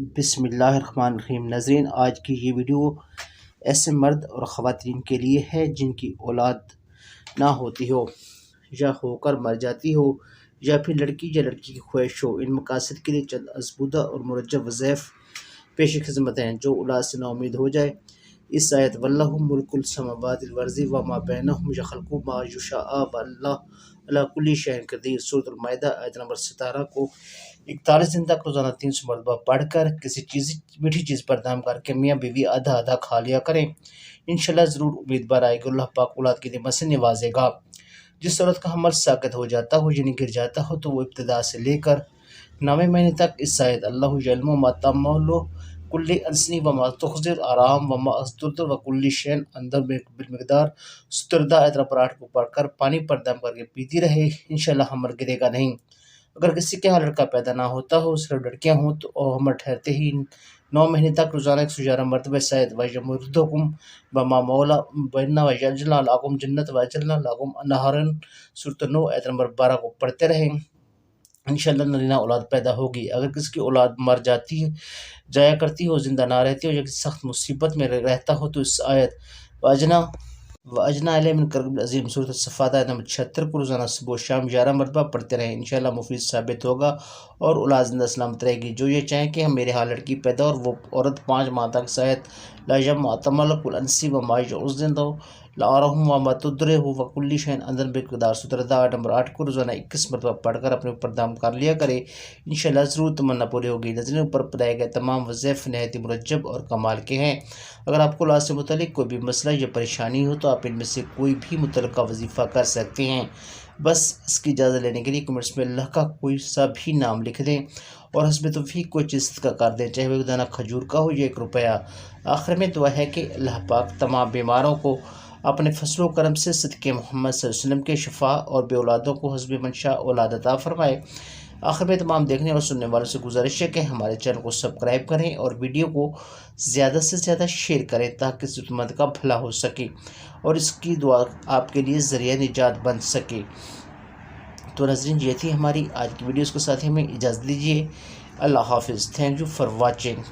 بسم اللہ الرحمن الرحیم۔ ناظرین، آج کی یہ ویڈیو ایسے مرد اور خواتین کے لیے ہے جن کی اولاد نہ ہوتی ہو یا ہو کر مر جاتی ہو، یا پھر لڑکی یا لڑکی کی خواہش ہو۔ ان مقاصد کے لیے چند ازبودہ اور مرجح وظائف پیش خدمت ہیں جو اولاد سے نا امید ہو جائے۔ اس آیت وَلَّهُ مُلْكُ السَّمَاوَاتِ وَالْأَرْضِ وَمَا بَيْنَهُمَا يَخْلُقُ مَا يَشَاءُ وَاللَّهُ عَلَىٰ كُلِّ شَيْءٍ قدیر۔ سورۃ المائدہ آیت نمبر 17 کو 41 دن تک روزانہ 300 مرتبہ پڑھ کر کسی میٹھی چیز پر دم کر کے میاں بیوی آدھا آدھا کھا لیا کریں۔ انشاءاللہ ضرور امید بار آئے گی، اللہ پاک اولاد کی نعمت سے نوازے گا۔ جس عورت کا حمل ساقط ہو جاتا ہو یعنی گر جاتا ہو تو وہ ابتدا سے لے کر 9ویں مہینے تک اس آیت اللہ یعلم ما تعمل کل انس وما تخفی الارحام وما تدبر وکل شیء اندر بالمقدار ستردہ آیت نمبر 8 کو پڑھ کر پانی پر دم کر کے پیتی رہے، انشاءاللہ حمل گرے گا نہیں۔ اگر کسی کے ہاں لڑکا پیدا نہ ہوتا ہو، صرف لڑکیاں ہوں تو حمل ٹھہرتے ہی 9 مہینے تک روزانہ 111 مرتبہ شاید وَيَمُدُّكُمْ بِمَا مَوْلَى بَيْنَ وَيَجْعَلْ لَكُمْ جَنَّاتٍ وَيَجْعَلْ لَكُمْ أَنْهَارًا سورۃ النور آیت نمبر 12 کو پڑھتے رہیں، انشاءاللہ نرینہ اولاد پیدا ہوگی۔ اگر کسی کی اولاد مر جایا کرتی ہو، زندہ نہ رہتی ہو یا کسی سخت مصیبت میں رہتا ہو تو اس آیت وَأَجْنَا عَلَيْهِ مِنْ كَرْبِ الْعَظِيمِ سورۃ الصفات آیت نمبر 76 کو روزانہ صبح و شام 11 مرتبہ پڑھتے رہیں، انشاءاللہ مفید ثابت ہوگا اور اولاد زندہ سلامت رہے گی۔ جو یہ چاہیں کہ میرے ہاں لڑکی پیدا اور وہ عورت 5 ماہ تک شاید لا يعلم ما تعمل كل انس وما يعوزن الارحام وما تدبر وكل شيء اندر بمقدار ستردہ آیت نمبر 8 کو روزانہ 21 مرتبہ پڑھ کر اپنے اوپر دم کر لیا کرے، انشاءاللہ ضرور تمنا پوری ہوگی۔ ناظرین، اوپر بتائے گئے تمام وظائف نہایت مرجب اور کمال کے ہیں۔ اگر آپ کو اولاد سے متعلق کوئی بھی مسئلہ یا پریشانی ہو تو آپ ان میں سے کوئی بھی متعلقہ وظیفہ کر سکتے ہیں۔ بس اس کی اجازت لینے کے لیے کمنٹس میں اللہ کا کوئی سا بھی نام لکھ دیں اور حسب توفیق کوئی چیز صدقہ کر دیں، چاہے وہ دانہ کھجور کا ہو یا 1 روپیہ۔ آخر میں دعا ہے کہ اللہ پاک تمام بیماروں کو اپنے فضل و کرم سے صدقے محمد صلی اللہ علیہ وسلم کے شفا اور بے اولادوں کو حسب منشاء اولاد عطا فرمائے۔ آخر میں تمام دیکھنے اور سننے والوں سے گزارش ہے کہ ہمارے چینل کو سبسکرائب کریں اور ویڈیو کو زیادہ سے زیادہ شیئر کریں تاکہ ضرورت مند کا بھلا ہو سکے اور اس کی دعا آپ کے لیے ذریعہ نجات بن سکے۔ تو ناظرین، یہ تھی ہماری آج کی ویڈیوز کے ساتھ ہمیں اجازت دیجیے۔ اللہ حافظ۔ Thank you for watching.